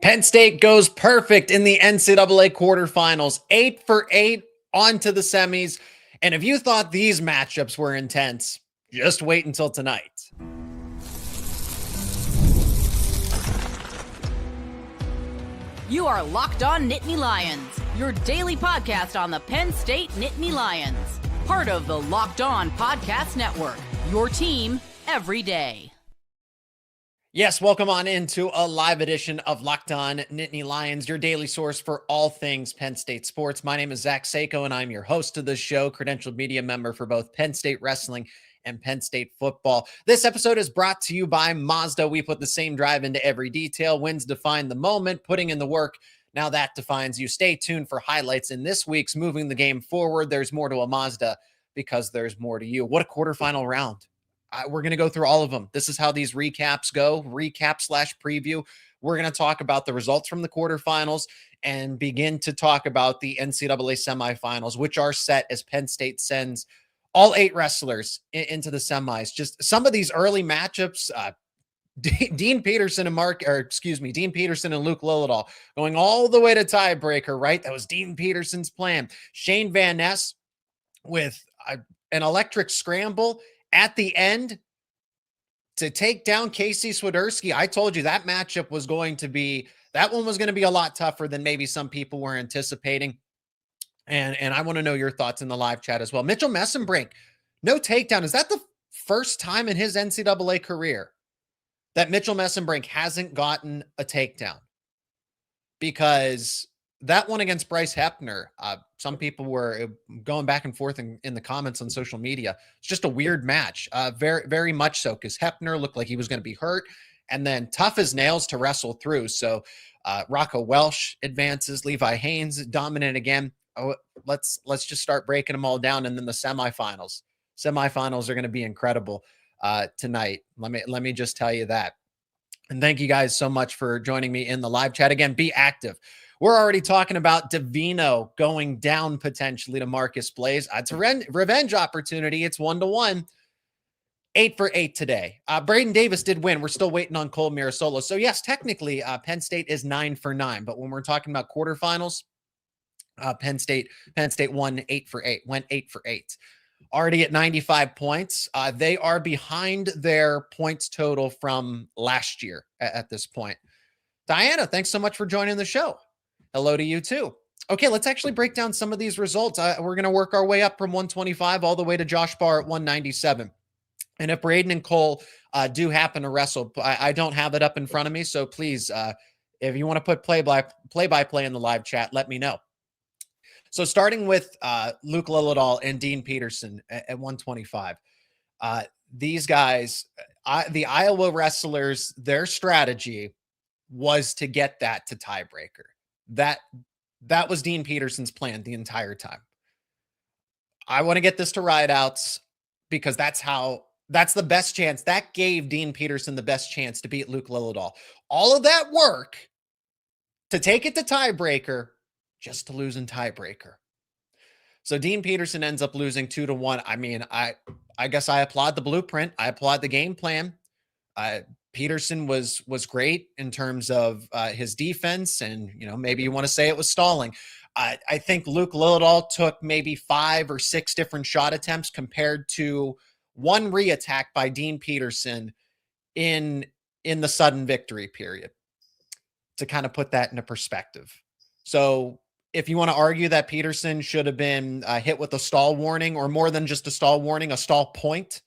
Penn State goes perfect in the NCAA quarterfinals, 8 for 8 on to the semis. And if you thought these matchups were intense, just wait until tonight. You are Locked On Nittany Lions, your daily podcast on the Penn State Nittany Lions. Part of the Locked On Podcast Network, your team every day. Yes, welcome on into a live edition of Locked On Nittany Lions, your daily source for all things Penn State sports. My name is Zach Sako, and I'm your host of the show, credentialed media member for both Penn State wrestling and Penn State football. This episode is brought to you by Mazda. We put the same drive into every detail. Wins define the moment, putting in the work. Now that defines you. Stay tuned for highlights in this week's Moving the Game Forward. There's more to a Mazda because there's more to you. What a quarterfinal round. We're going to go through all of them. This is how these recaps go, recap/preview. We're going to talk about the results from the quarterfinals and begin to talk about the NCAA semifinals, which are set as Penn State sends all 8 wrestlers into the semis. Just some of these early matchups, Dean Peterson and Luke Lilledahl going all the way to tiebreaker, right? That was Dean Peterson's plan. Shayne Van Ness with an electric scramble at the end to take down Casey Swiderski. I told you that matchup was going to be, that one was going to be a lot tougher than maybe some people were anticipating. And I want to know your thoughts in the live chat as well. Mitchell Mesenbrink, no takedown. Is that the first time in his NCAA career that Mitchell Mesenbrink hasn't gotten a takedown? Because that one against Bryce Hepner, some people were going back and forth in the comments on social media. It's just a weird match, very, very much so, because Hepner looked like he was going to be hurt, and then tough as nails to wrestle through. So Rocco Welsh advances, Levi Haines dominant again. Oh, let's just start breaking them all down, and then the semifinals. Semifinals are going to be incredible tonight. Let me just tell you that. And thank you guys so much for joining me in the live chat. Again, be active. We're already talking about Davino going down potentially to Marcus Blaze. It's a revenge opportunity. It's 1-1. 8 for 8 today. Brayden Davis did win. We're still waiting on Cole Mirasolo. So yes, technically Penn State is 9 for 9. But when we're talking about quarterfinals, Penn State won 8 for 8. Went 8 for 8. Already at 95 points. They are behind their points total from last year at this point. Diana, thanks so much for joining the show. Hello to you too. Okay, let's actually break down some of these results. We're going to work our way up from 125 all the way to Josh Barr at 197. And if Brayden and Cole do happen to wrestle, I don't have it up in front of me. So please, if you want to put play-by-play in the live chat, let me know. So starting with Luke Lilledahl and Dean Peterson at 125. These guys, the Iowa wrestlers, their strategy was to get that to tiebreaker. That was Dean Peterson's plan the entire time. I want to get this to rideouts because that's the best chance. That gave Dean Peterson the best chance to beat Luke Lilledahl. All of that work to take it to tiebreaker just to lose in tiebreaker. So Dean Peterson ends up losing 2-1. I mean, I guess I applaud the blueprint. I applaud the game plan. Peterson was great in terms of his defense, and maybe you want to say it was stalling. I think Luke Lilledahl took maybe 5 or 6 different shot attempts compared to one re-attack by Dean Peterson in the sudden victory period, to kind of put that into perspective. So if you want to argue that Peterson should have been hit with a stall warning, or more than just a stall warning, a stall point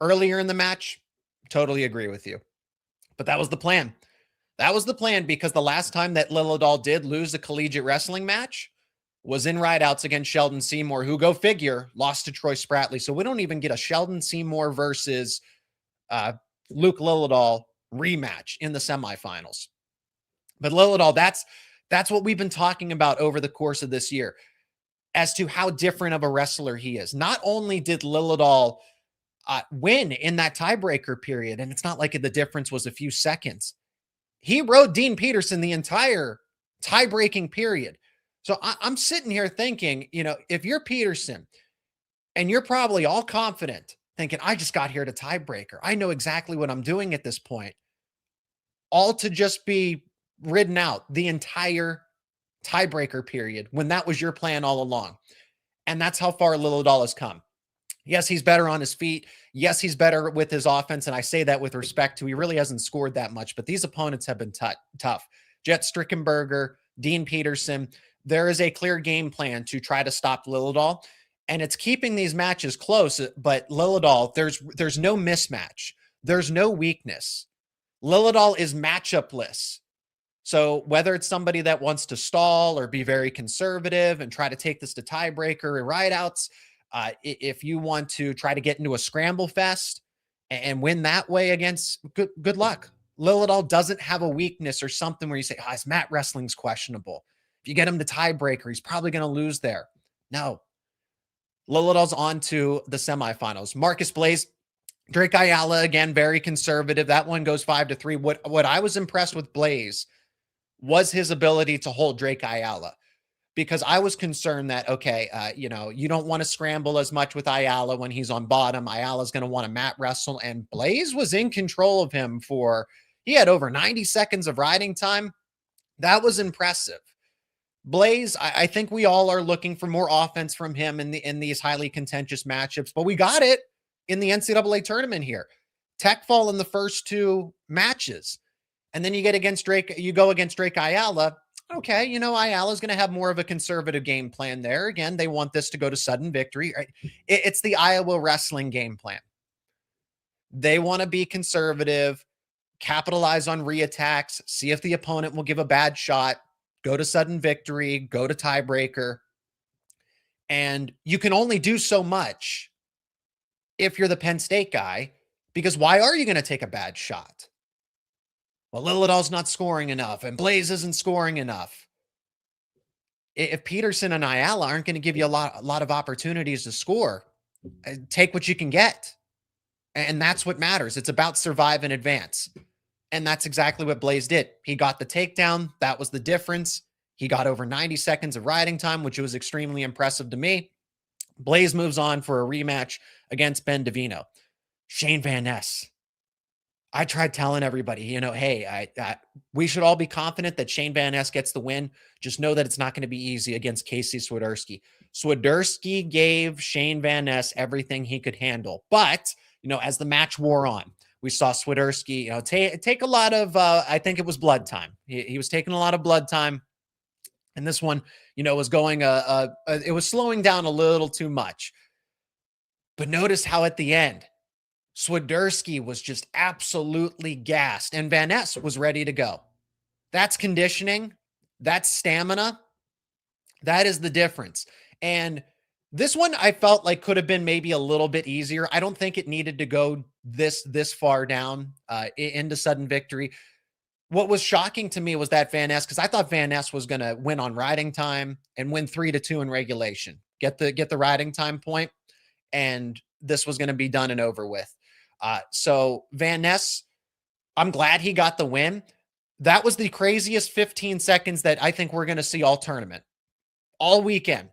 earlier in the match, totally agree with you. But that was the plan. That was the plan, because the last time that Lilledahl did lose a collegiate wrestling match was in rideouts against Sheldon Seymour, who, go figure, lost to Troy Spratley. So we don't even get a Sheldon Seymour versus Luke Lilledahl rematch in the semifinals. But Lilledahl, that's what we've been talking about over the course of this year as to how different of a wrestler he is. Not only did Lilledahl win in that tiebreaker period, and it's not like the difference was a few seconds, he rode Dean Peterson the entire tie-breaking period. So I'm sitting here thinking, if you're Peterson and you're probably all confident thinking, I just got here to tiebreaker, I know exactly what I'm doing at this point, all to just be ridden out the entire tiebreaker period when that was your plan all along. And that's how far Lilledahl has come. Yes, he's better on his feet. Yes, he's better with his offense. And I say that with respect to, he really hasn't scored that much, but these opponents have been tough. Jet Strickenberger, Dean Peterson. There is a clear game plan to try to stop Lilledahl, and it's keeping these matches close. But Lilledahl, there's no mismatch. There's no weakness. Lilledahl is matchupless. So whether it's somebody that wants to stall or be very conservative and try to take this to tiebreaker or rideouts, if you want to try to get into a scramble fest and win that way against, good luck. Lilledahl doesn't have a weakness or something where you say, his mat wrestling's questionable. If you get him to tiebreaker, he's probably going to lose there. No. Lilledahl's on to the semifinals. Marcus Blaze, Drake Ayala, again, very conservative. That one goes 5-3. What I was impressed with Blaze was his ability to hold Drake Ayala, because I was concerned that, you don't want to scramble as much with Ayala when he's on bottom. Ayala's going to want to mat wrestle, and Blaze was in control of him he had over 90 seconds of riding time. That was impressive. Blaze, I think we all are looking for more offense from him in these highly contentious matchups, but we got it in the NCAA tournament here. Tech fall in the first two matches. And then you go against Drake Ayala. Okay, Ayala's going to have more of a conservative game plan there. Again, they want this to go to sudden victory. Right? It's the Iowa wrestling game plan. They want to be conservative, capitalize on reattacks, see if the opponent will give a bad shot, go to sudden victory, go to tiebreaker. And you can only do so much if you're the Penn State guy, because why are you going to take a bad shot? Well, Lilledahl's not scoring enough, and Blaze isn't scoring enough. If Peterson and Ayala aren't going to give you a lot of opportunities to score, take what you can get. And that's what matters. It's about survive and advance. And that's exactly what Blaze did. He got the takedown. That was the difference. He got over 90 seconds of riding time, which was extremely impressive to me. Blaze moves on for a rematch against Ben Davino. Shayne Van Ness. I tried telling everybody, hey, we should all be confident that Shayne Van Ness gets the win. Just know that it's not going to be easy against Casey Swiderski. Swiderski gave Shayne Van Ness everything he could handle. But, as the match wore on, we saw Swiderski, take a lot of, I think it was blood time. He was taking a lot of blood time. And this one, was going, it was slowing down a little too much. But notice how at the end, Swiderski was just absolutely gassed, and Van Ness was ready to go. That's conditioning. That's stamina. That is the difference. And this one I felt like could have been maybe a little bit easier. I don't think it needed to go this far down into sudden victory. What was shocking to me was that Van Ness, because I thought Van Ness was going to win on riding time and win 3-2 in regulation, get the riding time point, and this was going to be done and over with. So Van Ness, I'm glad he got the win. That was the craziest 15 seconds that I think we're going to see all tournament, all weekend.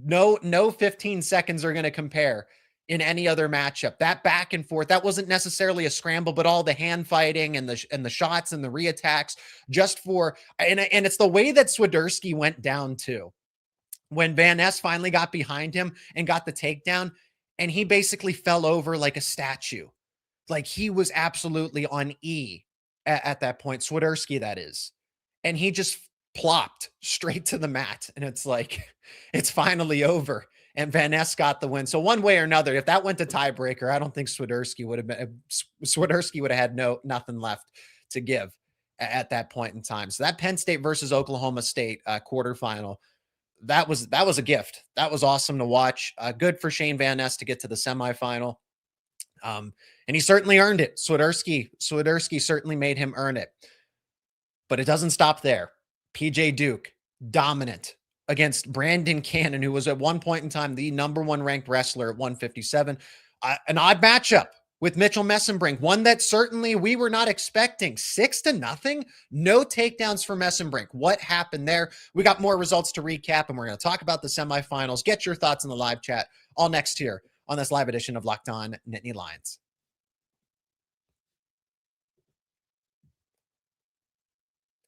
No 15 seconds are going to compare in any other matchup. That back and forth, that wasn't necessarily a scramble, but all the hand fighting and the shots and the reattacks and it's the way that Swiderski went down too. When Van Ness finally got behind him and got the takedown, and he basically fell over like a statue. Like he was absolutely on E at that point. Swiderski, that is. And he just plopped straight to the mat. And it's like, it's finally over. And Van Ness got the win. So one way or another, if that went to tiebreaker, I don't think Swiderski would have had nothing left to give at that point in time. So that Penn State versus Oklahoma State quarterfinal, that was a gift. That was awesome to watch. Good for Shayne Van Ness to get to the semifinal. And he certainly earned it. Swiderski certainly made him earn it. But it doesn't stop there. PJ Duke, dominant against Brandon Cannon, who was at one point in time the #1 ranked wrestler at 157. An odd matchup with Mitchell Mesenbrink, one that certainly we were not expecting. 6-0, no takedowns for Mesenbrink. What happened there? We got more results to recap, and we're going to talk about the semifinals. Get your thoughts in the live chat all next here on this live edition of Locked On Nittany Lions.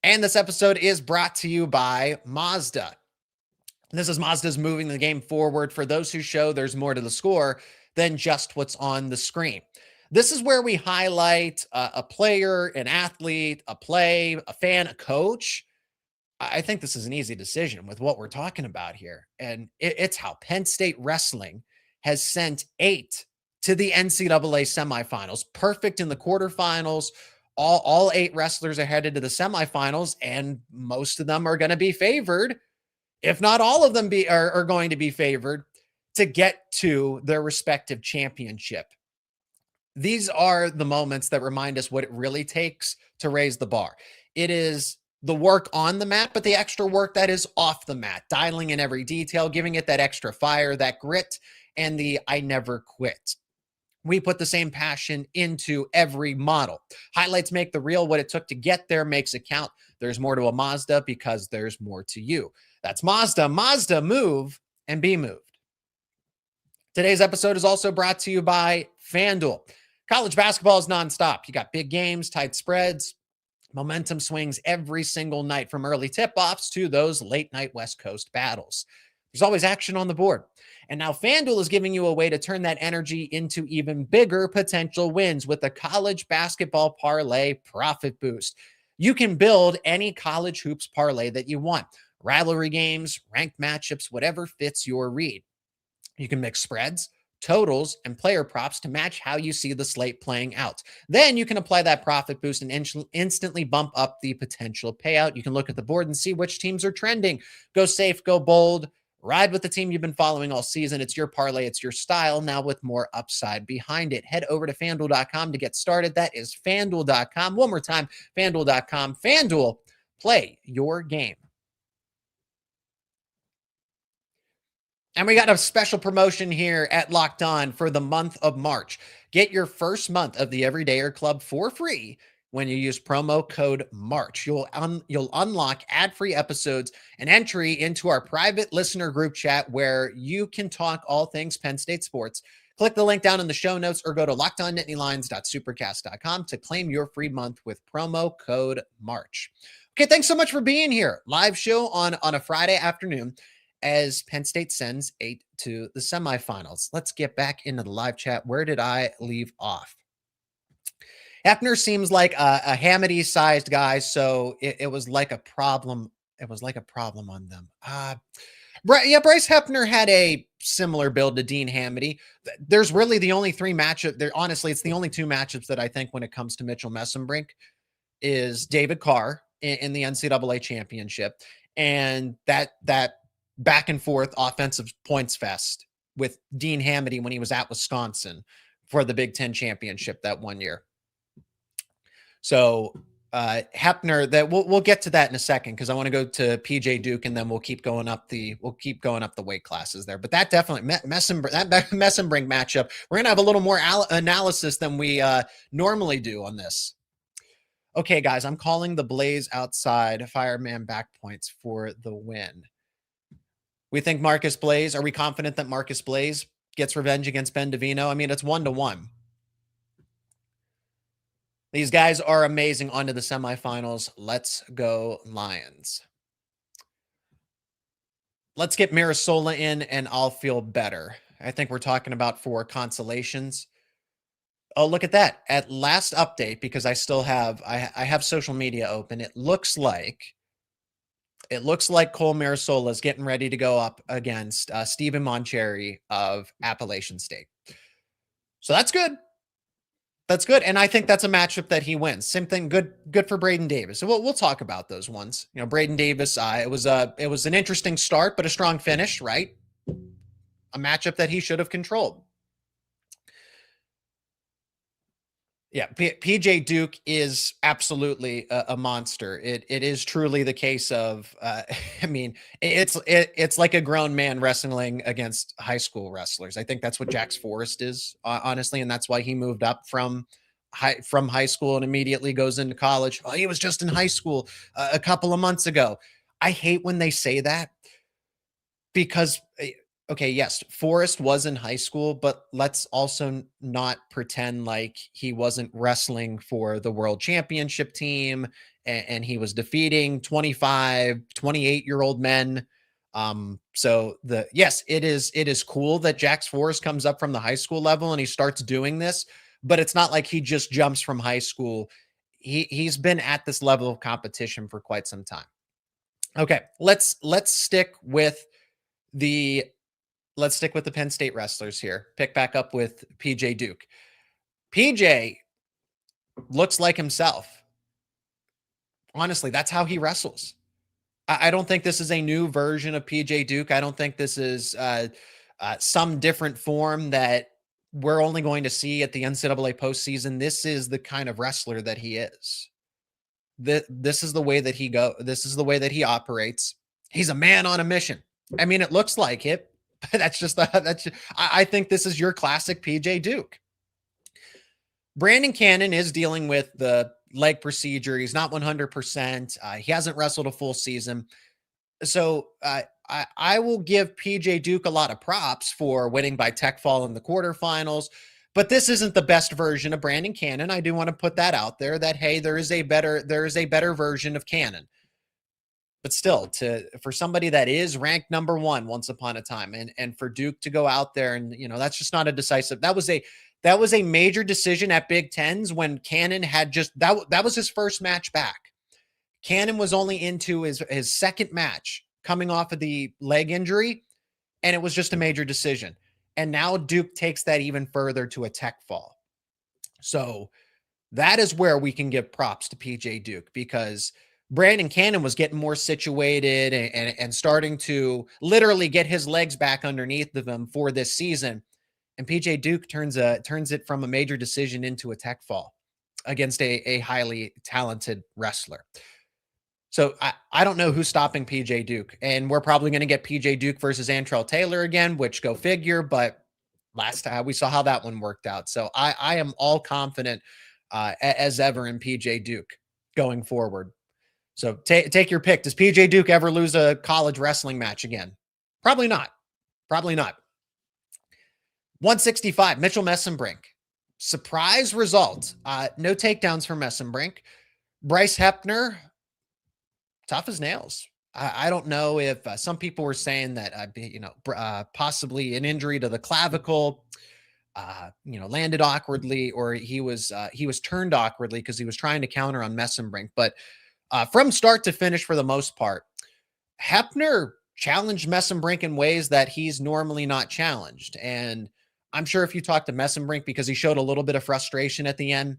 And this episode is brought to you by Mazda. This is Mazda's moving the game forward. For those who show there's more to the score than just what's on the screen. This is where we highlight a player, an athlete, a play, a fan, a coach. I think this is an easy decision with what we're talking about here. And it's how Penn State wrestling has sent 8 to the NCAA semifinals, perfect in the quarterfinals. All 8 wrestlers are headed to the semifinals, and most of them are going to be favored, if not all of them are going to be favored to get to their respective championship. These are the moments that remind us what it really takes to raise the bar. It is the work on the mat, but the extra work that is off the mat, dialing in every detail, giving it that extra fire, that grit, and the I never quit. We put the same passion into every model. Highlights make the real. What it took to get there makes it count. There's more to a Mazda because there's more to you. That's Mazda. Mazda, move and be moved. Today's episode is also brought to you by FanDuel. College basketball is nonstop. You got big games, tight spreads, momentum swings every single night, from early tip-offs to those late-night West Coast battles. There's always action on the board. And now FanDuel is giving you a way to turn that energy into even bigger potential wins with the college basketball parlay profit boost. You can build any college hoops parlay that you want. Rivalry games, ranked matchups, whatever fits your read. You can mix spreads, totals, and player props to match how you see the slate playing out. Then you can apply that profit boost and instantly bump up the potential payout. You can look at the board and see which teams are trending. Go safe, go bold, ride with the team you've been following all season. It's your parlay, it's your style, now with more upside behind it. Head over to FanDuel.com to get started. That is FanDuel.com. One more time, FanDuel.com. FanDuel, play your game. And we got a special promotion here at Locked On for the month of March. Get your first month of the Everydayer Club for free when you use promo code MARCH. You'll unlock ad-free episodes and entry into our private listener group chat where you can talk all things Penn State sports. Click the link down in the show notes or go to lockedonnittanylions.supercast.com to claim your free month with promo code MARCH. Okay, thanks so much for being here. Live show on a Friday afternoon as Penn State sends 8 to the semifinals. Let's get back into the live chat. Where did I leave off? Hefner seems like a Hamity-sized guy, so it was like a problem. It was like a problem on them. Bryce Hefner had a similar build to Dean Hamity. There's really the only 3 matchups. There, honestly, it's the only 2 matchups that I think when it comes to Mitchell Mesenbrink is David Carr in the NCAA championship, and that back and forth offensive points fest with Dean Hamity when he was at Wisconsin for the Big Ten championship that one year. So Hefner, that we'll get to that in a second because I want to go to PJ Duke and then we'll keep going up the weight classes there. But that definitely Mesenbrink matchup, we're gonna have a little more analysis than we normally do on this. Okay, guys, I'm calling the Blaze outside fireman back points for the win. We think Marcus Blaze. Are we confident that Marcus Blaze gets revenge against Ben Davino? I mean, it's 1-1. These guys are amazing. On to the semifinals. Let's go Lions. Let's get Mirasola in and I'll feel better. I think we're talking about 4 consolations. Oh, look at that. At last update, because I still have, I have social media open. It looks like Cole Mirasola is getting ready to go up against Stephen Moncherry of Appalachian State. So that's good. That's good. And I think that's a matchup that he wins. Same thing. Good for Brayden Davis. So we'll talk about those ones. You know, Brayden Davis, it was an interesting start, but a strong finish, right? A matchup that he should have controlled. Yeah, PJ Duke is absolutely a monster. It is truly the case of, I mean, it's like a grown man wrestling against high school wrestlers. I think that's what Jax Forrest is, honestly, and that's why he moved up from high school and immediately goes into college. Oh, he was just in high school a couple of months ago. I hate when they say that because okay, yes, Forrest was in high school, but let's also not pretend like he wasn't wrestling for the world championship team and he was defeating 25, 28-year-old men. Yes, it is cool that Jax Forrest comes up from the high school level and he starts doing this, but it's not like he just jumps from high school. He's been at this level of competition for quite some time. Okay, let's stick with the Penn State wrestlers here. Pick back up with PJ Duke. PJ looks like himself. Honestly, that's how he wrestles. I don't think this is a new version of PJ Duke. I don't think this is some different form that we're only going to see at the NCAA postseason. This is the kind of wrestler that he is. This is the way that he goes. This is the way that he operates. He's a man on a mission. I mean, it looks like it. I think this is your classic PJ Duke. Brandon Cannon is dealing with the leg procedure. He's not 100%. He hasn't wrestled a full season. So I will give PJ Duke a lot of props for winning by tech fall in the quarterfinals, but this isn't the best version of Brandon Cannon. I do want to put that out there that, hey, there is a better version of Cannon. But still, for somebody that is ranked number one once upon a time, and for Duke to go out there and, that's just not a decisive. That was a major decision at Big Tens when Cannon had that was his first match back. Cannon was only into his second match coming off of the leg injury, and it was just a major decision. And now Duke takes that even further to a tech fall. So that is where we can give props to PJ Duke, because Brandon Cannon was getting more situated and starting to literally get his legs back underneath of him for this season. And PJ Duke turns it from a major decision into a tech fall against a highly talented wrestler. So I don't know who's stopping PJ Duke. And we're probably going to get PJ Duke versus Antrell Taylor again, which go figure. But last time we saw how that one worked out. So I am all confident as ever in PJ Duke going forward. So take your pick. Does PJ Duke ever lose a college wrestling match again? Probably not. Probably not. 165, Mitchell Mesenbrink. Surprise result. No takedowns for Mesenbrink. Bryce Hepner, tough as nails. I don't know if some people were saying that, possibly an injury to the clavicle, landed awkwardly, or he was turned awkwardly because he was trying to counter on Mesenbrink. But from start to finish, for the most part, Hepner challenged Mesenbrink in ways that he's normally not challenged. And I'm sure if you talk to Mesenbrink, because he showed a little bit of frustration at the end,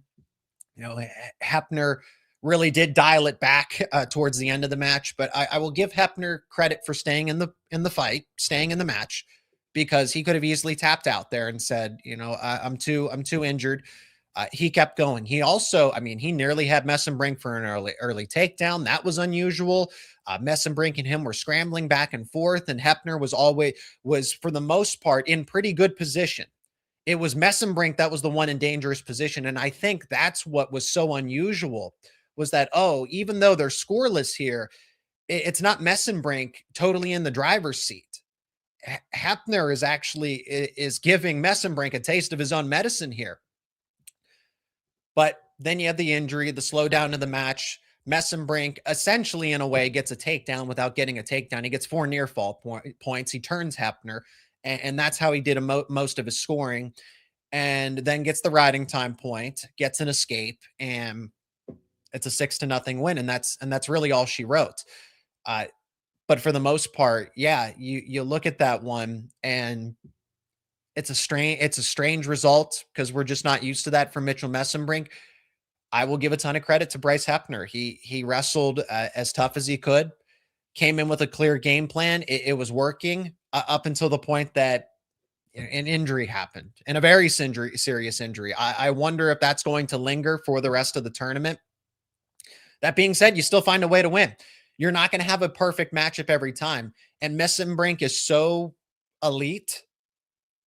Hepner really did dial it back towards the end of the match. But I will give Hepner credit for staying in the fight, staying in the match, because he could have easily tapped out there and said, I'm too injured. He kept going. He also, he nearly had Mesenbrink for an early takedown. That was unusual. Mesenbrink and him were scrambling back and forth, and Hepner was for the most part in pretty good position. It was Mesenbrink that was the one in dangerous position. And I think that's what was so unusual, was that, even though they're scoreless here, it's not Mesenbrink totally in the driver's seat. Hepner is giving Mesenbrink a taste of his own medicine here. But then you have the injury, the slowdown of the match. Mesenbrink essentially, in a way, gets a takedown without getting a takedown. He gets 4 near fall points. He turns Hepner, and that's how he did most of his scoring. And then gets the riding time point, gets an escape, and it's a 6-0 win. And that's really all she wrote. But for the most part, yeah, you look at that one, and it's a strange result, because we're just not used to that from Mitchell Mesenbrink. I will give a ton of credit to Bryce Hepner. He wrestled as tough as he could, came in with a clear game plan. It was working up until the point that an injury happened, and a very serious injury. I wonder if that's going to linger for the rest of the tournament. That being said, you still find a way to win. You're not going to have a perfect matchup every time. And Mesenbrink is so elite,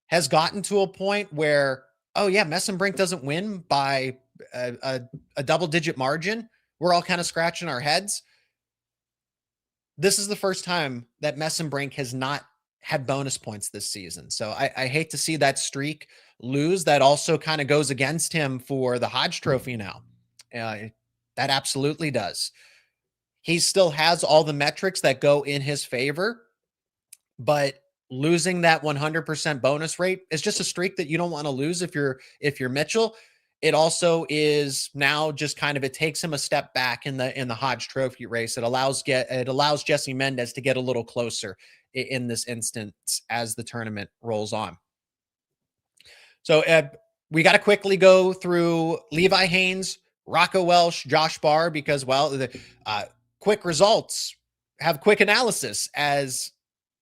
has gotten to a point where, Mesenbrink doesn't win by a double-digit margin. We're all kind of scratching our heads. This is the first time that Mesenbrink has not had bonus points this season. So I hate to see that streak lose. That also kind of goes against him for the Hodge Trophy now. That absolutely does. He still has all the metrics that go in his favor, but losing that 100% bonus rate is just a streak that you don't want to lose if you're Mitchell. It also is now just kind of, it takes him a step back in the Hodge Trophy race. It allows Jesse Mendez to get a little closer in this instance as the tournament rolls on. So we got to quickly go through Levi Haines, Rocco Welsh, Josh Barr, because, well, the quick results have quick analysis, as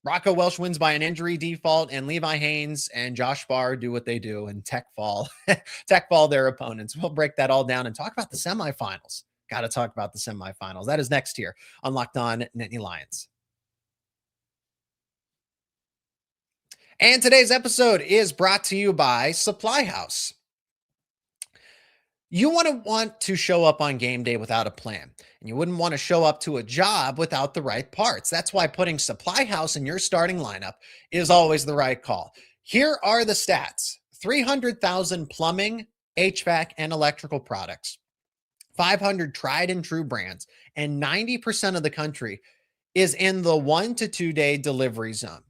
Rocco Welsh wins by an injury default, and Levi Haines and Josh Barr do what they do and tech fall their opponents. We'll break that all down and talk about the semifinals. Got to talk about the semifinals. That is next here on Locked On Nittany Lions. And today's episode is brought to you by Supply House. You want to show up on game day without a plan, and you wouldn't want to show up to a job without the right parts. That's why putting Supply House in your starting lineup is always the right call. Here are the stats: 300,000 plumbing, HVAC, and electrical products, 500 tried and true brands, and 90% of the country is in the 1 to 2 day delivery zone.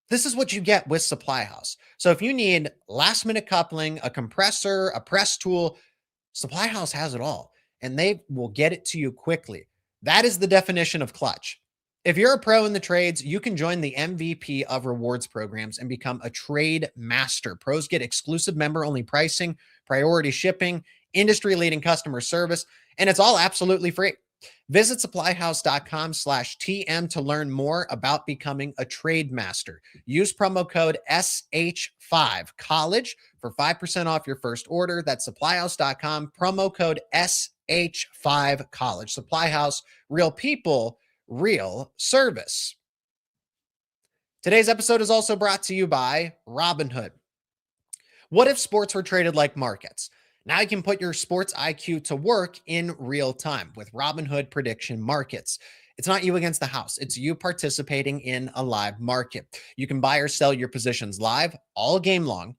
This is what you get with Supply House. So if you need last minute coupling, a compressor, a press tool, Supply House has it all, and they will get it to you quickly. That is the definition of clutch. If you're a pro in the trades, you can join the MVP of rewards programs and become a trade master. Pros get exclusive member-only pricing, priority shipping, industry-leading customer service, and it's all absolutely free. Visit supplyhouse.com/TM to learn more about becoming a trade master. Use promo code SH5college for 5% off your first order. That's supplyhouse.com, promo code SH5college. Supply House, real people, real service. Today's episode is also brought to you by Robinhood. What if sports were traded like markets? Now you can put your sports IQ to work in real time with Robinhood prediction markets. It's not you against the house. It's you participating in a live market. You can buy or sell your positions live all game long.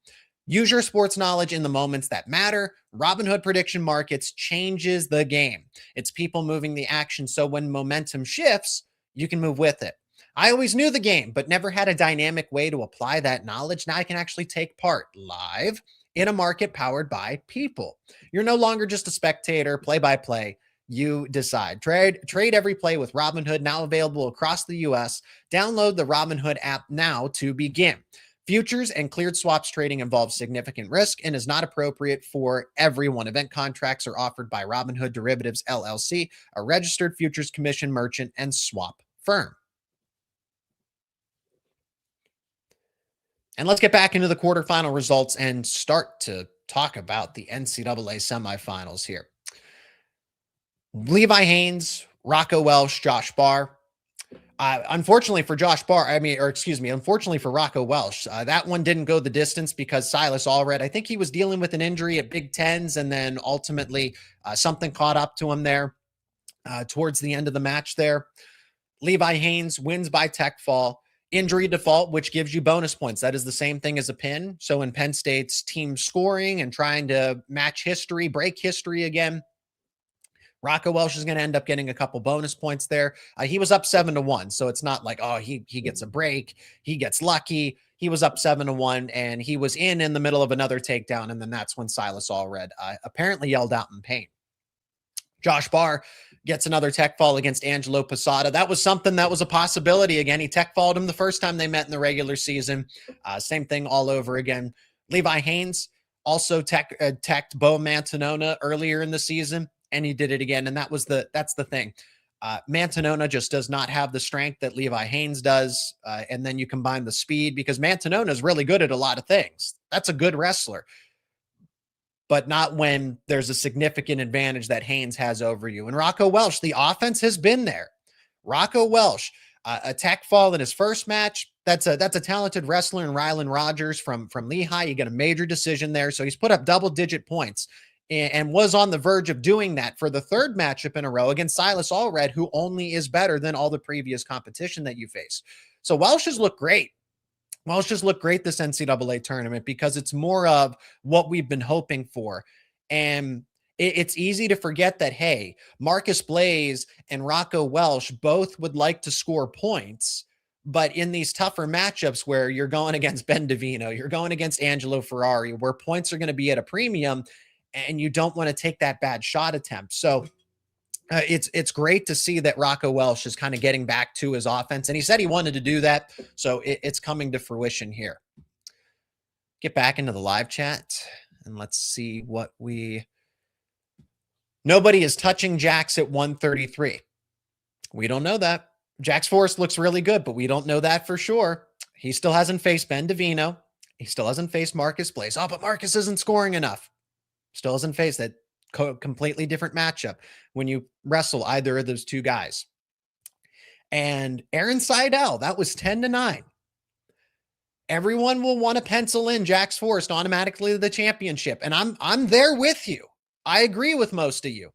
Use your sports knowledge in the moments that matter. Robinhood prediction markets changes the game. It's people moving the action, so when momentum shifts, you can move with it. I always knew the game, but never had a dynamic way to apply that knowledge. Now I can actually take part live in a market powered by people. You're no longer just a spectator, play-by-play. You decide. Trade every play with Robinhood, now available across the U.S. Download the Robinhood app now to begin. Futures and cleared swaps trading involves significant risk and is not appropriate for everyone. Event contracts are offered by Robinhood Derivatives, LLC, a registered futures commission merchant and swap firm. And let's get back into the quarterfinal results and start to talk about the NCAA semifinals here. Levi Haines, Rocco Welsh, Josh Barr. Unfortunately for Josh Barr, unfortunately for Rocco Welsh, that one didn't go the distance because Silas Allred, I think he was dealing with an injury at Big Tens, and then ultimately something caught up to him there towards the end of the match there. Levi Haines wins by tech fall. Injury default, which gives you bonus points. That is the same thing as a pin. So in Penn State's team scoring and trying to match history, break history again, Rocco Welsh is going to end up getting a couple bonus points there. He was up 7-1. So it's not like, oh, he gets a break. He gets lucky. He was up 7-1, and he was in the middle of another takedown. And then that's when Silas Allred apparently yelled out in pain. Josh Barr gets another tech fall against Angelo Posada. That was something that was a possibility. Again, he tech falled him the first time they met in the regular season. Same thing all over again. Levi Haines also teched Bo Mantanona earlier in the season, and he did it again. And that's the thing. Mantanona just does not have the strength that Levi Haines does. And then you combine the speed, because Mantanona is really good at a lot of things. That's a good wrestler, but not when there's a significant advantage that Haines has over you. And Rocco Welsh, the offense has been there. Rocco Welsh, a tech fall in his first match. That's a talented wrestler in Rylan Rogers from Lehigh. You get a major decision there. So he's put up double-digit points and was on the verge of doing that for the third matchup in a row against Silas Allred, who only is better than all the previous competition that you face. So Welsh has looked great. Welsh just looked great this NCAA tournament because it's more of what we've been hoping for. And It's easy to forget that, hey, Marcus Blaze and Rocco Welsh both would like to score points, but in these tougher matchups where you're going against Ben Davino, you're going against Angelo Ferrari, where points are going to be at a premium, and you don't want to take that bad shot attempt. So it's great to see that Rocco Welsh is kind of getting back to his offense, and he said he wanted to do that, so it's coming to fruition here. Get back into the live chat, and let's see what we... Nobody is touching Jax at 133. We don't know that. Jax Forrest looks really good, but we don't know that for sure. He still hasn't faced Ben Davino. He still hasn't faced Marcus Blaze. Oh, but Marcus isn't scoring enough. Still hasn't faced that completely different matchup when you wrestle either of those two guys. And Aaron Seidel, that was 10-9. Everyone will want to pencil in Jax Forrest automatically to the championship. And I'm there with you. I agree with most of you.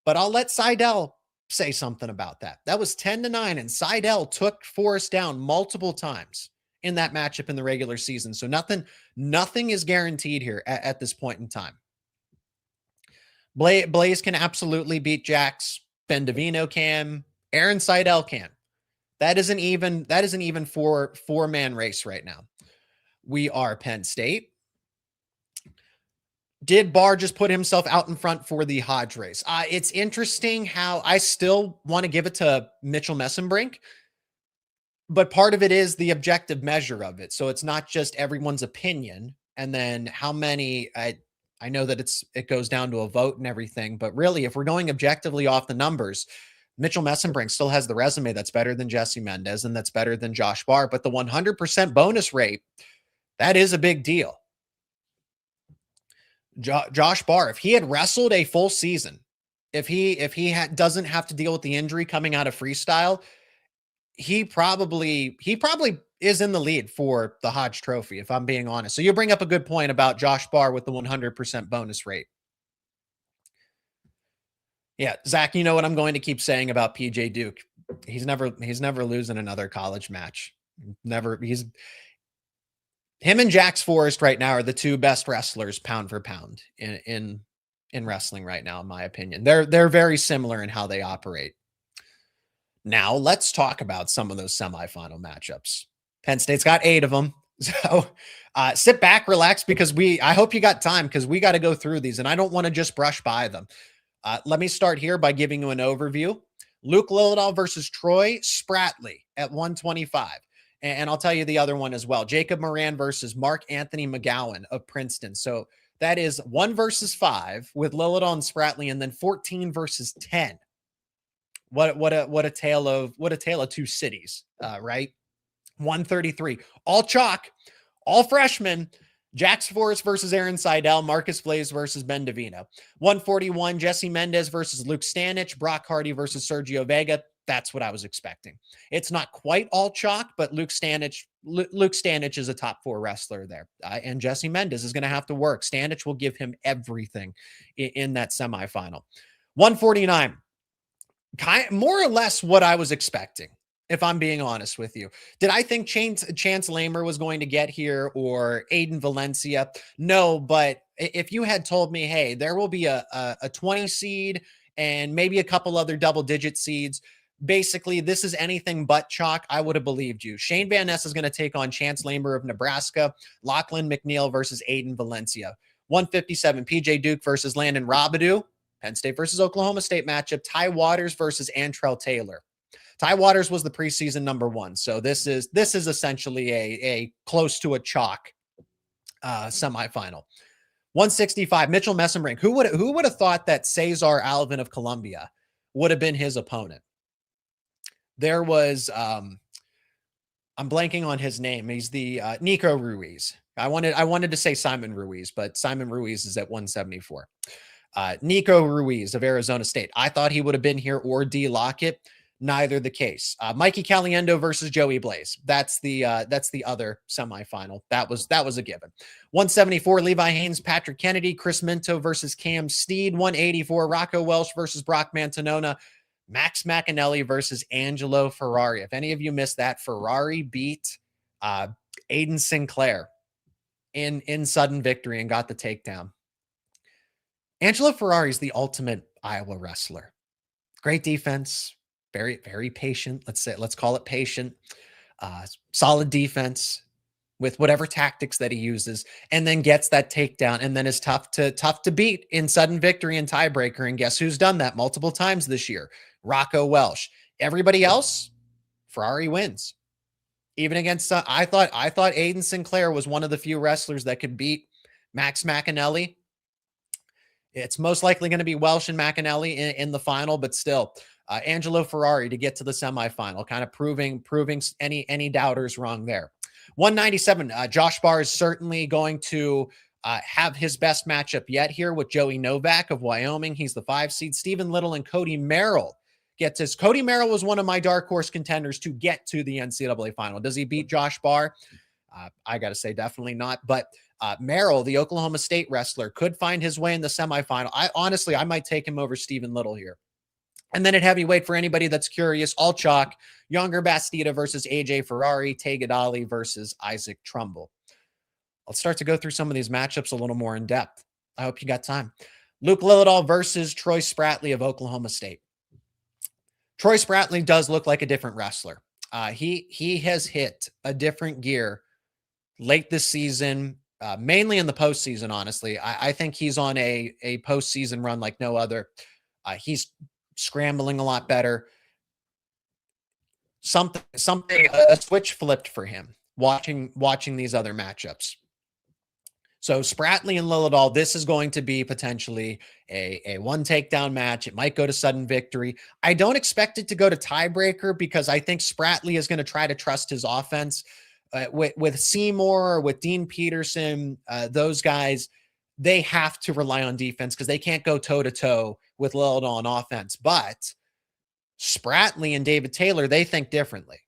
But I'll let Seidel say something about that. That was 10-9, and Seidel took Forrest down multiple times in that matchup in the regular season. So nothing is guaranteed here at this point in time. Blaze can absolutely beat Jax. Ben Davino can. Aaron Seidel can. That isn't even four-man race right now. We are Penn State. Did Barr just put himself out in front for the Hodge race? It's interesting how I still want to give it to Mitchell Mesenbrink, but part of it is the objective measure of it. So it's not just everyone's opinion. And then how many, I know that it goes down to a vote and everything, but really, if we're going objectively off the numbers, Mitchell Mesenbrink still has the resume that's better than Jesse Mendez and that's better than Josh Barr. But the 100% bonus rate, that is a big deal. Josh Barr, if he had wrestled a full season, if he doesn't have to deal with the injury coming out of freestyle, he probably is in the lead for the Hodge Trophy, if I'm being honest. So you bring up a good point about Josh Barr with the 100% bonus rate. Yeah, Zach, you know what I'm going to keep saying about PJ Duke. He's never losing another college match. Him and Jax Forrest right now are the two best wrestlers pound for pound in wrestling right now, in my opinion. They're very similar in how they operate. Now let's talk about some of those semifinal matchups. Penn State's got 8 of them. So sit back, relax, because I hope you got time, because we got to go through these and I don't want to just brush by them. Let me start here by giving you an overview. Luke Lilledahl versus Troy Spratley at 125. And I'll tell you the other one as well. Jacob Moran versus Mark Anthony McGowan of Princeton. So that is 1 versus 5 with Lilledahl and Spratley, and then 14 versus 10. What a tale of two cities, right? 133. All chalk, all freshmen. Jax Forrest versus Aaron Seidel, Marcus Blaze versus Ben Davino. 141, Jesse Mendez versus Luke Stanich, Brock Hardy versus Sergio Vega. That's what I was expecting. It's not quite all chalk, but Luke Stanich is a top 4 wrestler there. And Jesse Mendez is going to have to work. Stanich will give him everything in that semifinal. 149, more or less what I was expecting, if I'm being honest with you. Did I think Chance Lamer was going to get here, or Aiden Valencia? No, but if you had told me, hey, there will be a 20 seed and maybe a couple other double-digit seeds, basically this is anything but chalk, I would have believed you. Shayne Van Ness is going to take on Chance Lamer of Nebraska. Lachlan McNeil versus Aiden Valencia. 157, PJ Duke versus Landon Robideau. Penn State versus Oklahoma State matchup. Ty Waters versus Antrell Taylor. Ty Waters was the preseason number 1. So this is essentially a close to a chalk semifinal. 165, Mitchell Mesenbrink. Who would have thought that Cesar Alvan of Columbia would have been his opponent? There was, I'm blanking on his name. He's the Nico Ruiz. I wanted to say Simon Ruiz, but Simon Ruiz is at 174. Nico Ruiz of Arizona State. I thought he would have been here, or D. Lockett. Neither the case. Mikey Caliendo versus Joey Blaze. That's the other semifinal. That was a given. 174, Levi Haines, Patrick Kennedy, Chris Minto versus Cam Steed. 184, Rocco Welsh versus Brock Mantanona. Max McAnally versus Angelo Ferrari. If any of you missed that, Ferrari beat Aiden Sinclair in sudden victory and got the takedown. Angelo Ferrari is the ultimate Iowa wrestler. Great defense, very, very patient. Let's call it patient. Solid defense with whatever tactics that he uses, and then gets that takedown, and then is tough to beat in sudden victory and tiebreaker. And guess who's done that multiple times this year? Rocco Welsh. Everybody else, Ferrari wins. Even against I thought Aiden Sinclair was one of the few wrestlers that could beat Max McAnally. It's most likely going to be Welsh and McAnally in the final, but still, Angelo Ferrari to get to the semifinal, kind of proving any doubters wrong there. 197. Josh Barr is certainly going to have his best matchup yet here with Joey Novak of Wyoming. He's the 5 seed. Stephen Little and Cody Merrill gets his. Cody Merrill was one of my dark horse contenders to get to the NCAA final. Does he beat Josh Barr? I got to say definitely not, but Merrill, the Oklahoma State wrestler, could find his way in the semifinal. I might take him over Stephen Little here. And then at heavyweight, for anybody that's curious, all chalk, Younger Bastida versus AJ Ferrari, Tegadali versus Isaac Trumbull. Let's start to go through some of these matchups a little more in depth. I hope you got time. Luke Lilledahl versus Troy Spratley of Oklahoma State. Troy Spratley does look like a different wrestler. He has hit a different gear late this season, mainly in the postseason, honestly. I think he's on a postseason run like no other. He's scrambling a lot better. A switch flipped for him watching these other matchups. So Spratley and Lilledahl, this is going to be potentially a one takedown match. It might go to sudden victory. I don't expect it to go to tiebreaker because I think Spratley is going to try to trust his offense. With Seymour, with Dean Peterson, those guys, they have to rely on defense because they can't go toe-to-toe with Lilledahl on offense. But Spratley and David Taylor, they think differently.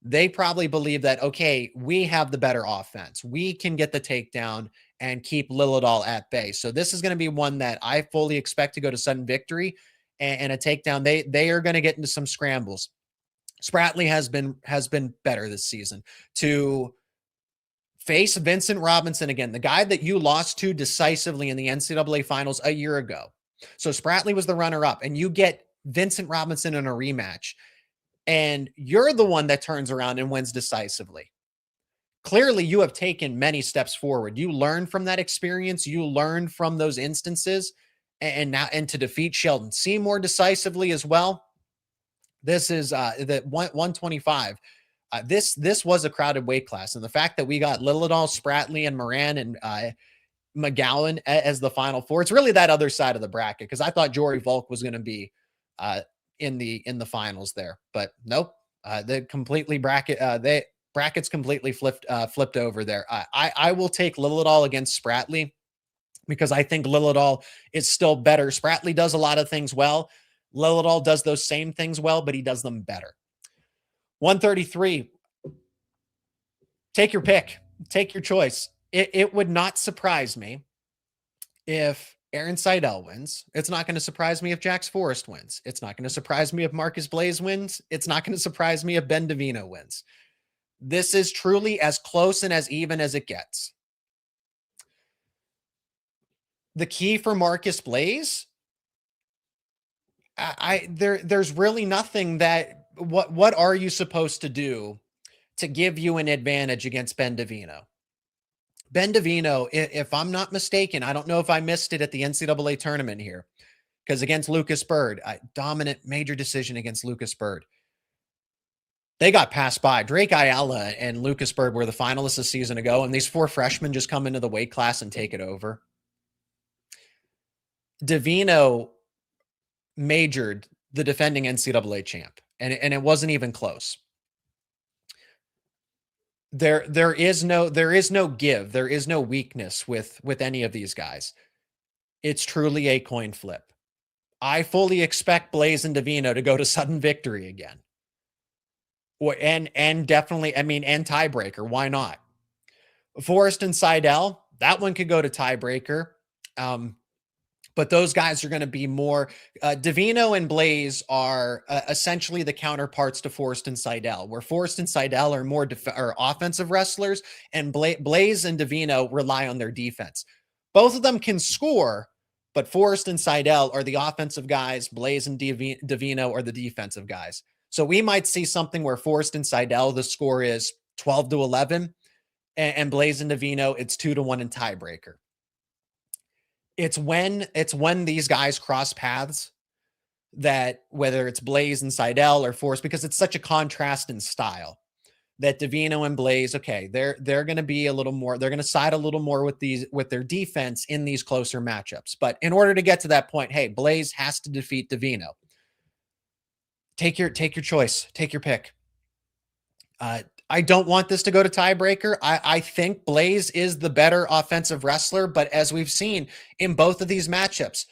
They probably believe that, okay, we have the better offense. We can get the takedown and keep Lilledahl at bay. So this is going to be one that I fully expect to go to sudden victory and a takedown. They are going to get into some scrambles. Spratley has been better this season. To face Vincent Robinson again, the guy that you lost to decisively in the NCAA finals a year ago. So Spratley was the runner-up, and you get Vincent Robinson in a rematch, and you're the one that turns around and wins decisively. Clearly, you have taken many steps forward. You learned from that experience. You learned from those instances, and to defeat Sheldon Seymour decisively as well. This is the 125. This was a crowded weight class, and the fact that we got Lilledahl, Spratley, and Moran and McGowan as the final four, it's really that other side of the bracket, because I thought Jory Volk was going to be in the finals there, but nope. The brackets completely flipped over there. I will take Lilledahl against Spratley because I think Lilledahl is still better. Spratley does a lot of things well. Lilledahl does those same things well, but he does them better. 133. Take your pick. Take your choice. It would not surprise me if Aaron Seidel wins. It's not going to surprise me if Jax Forrest wins. It's not going to surprise me if Marcus Blaze wins. It's not going to surprise me if Ben Davino wins. This is truly as close and as even as it gets. The key for Marcus Blaze, there's really nothing that, what are you supposed to do to give you an advantage against Ben Davino? Ben Davino, if I'm not mistaken, I don't know if I missed it at the NCAA tournament here, because against Lucas Bird, dominant major decision against Lucas Bird. They got passed by. Drake Ayala and Lucas Bird were the finalists a season ago, and these four freshmen just come into the weight class and take it over. Davino majored the defending NCAA champ, and it wasn't even close. There is no give. There is no weakness with any of these guys. It's truly a coin flip. I fully expect Blaze and Davino to go to sudden victory again. And definitely, and tiebreaker. Why not? Forrest and Seidel, that one could go to tiebreaker. But those guys are going to be more. Davino and Blaze are essentially the counterparts to Forrest and Seidel, where Forrest and Seidel are more offensive wrestlers, and Blaze and Davino rely on their defense. Both of them can score, But Forrest and Seidel are the offensive guys. Blaze and Davino are the defensive guys. So we might see something where Forrest and Seidel, the score is 12-11, and Blaze and Davino, it's 2-1 in tiebreaker. It's when these guys cross paths that, whether it's Blaze and Seidel or Forrest, because it's such a contrast in style, that Davino and Blaze, okay, they're going to be a little more, they're going to side a little more with their defense in these closer matchups. But in order to get to that point, hey, Blaze has to defeat Davino. Take your choice, take your pick. I don't want this to go to tiebreaker. I think Blaze is the better offensive wrestler, but as we've seen in both of these matchups,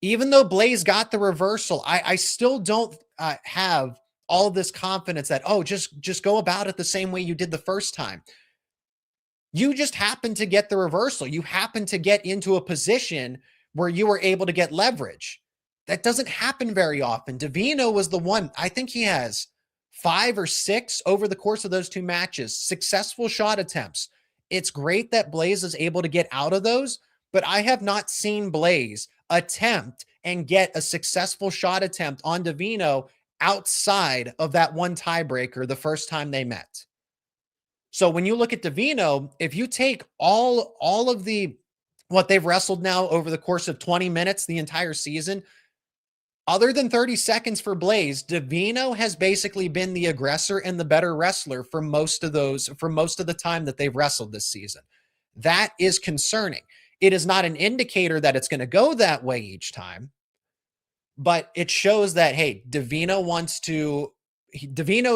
even though Blaze got the reversal, I still don't have all of this confidence that, oh, just go about it the same way you did the first time. You just happened to get the reversal. You happened to get into a position where you were able to get leverage. That doesn't happen very often. Davino was the one. I think he has 5 or 6 over the course of those 2 matches, successful shot attempts. It's great that Blaze is able to get out of those, but I have not seen Blaze attempt and get a successful shot attempt on Davino outside of that one tiebreaker the first time they met. So when you look at Davino, if you take all of what they've wrestled now over the course of 20 minutes, the entire season, other than 30 seconds for Blaze, Davino has basically been the aggressor and the better wrestler for most of the time that they've wrestled this season. That is concerning. It is not an indicator that it's going to go that way each time, but it shows that, hey, Davino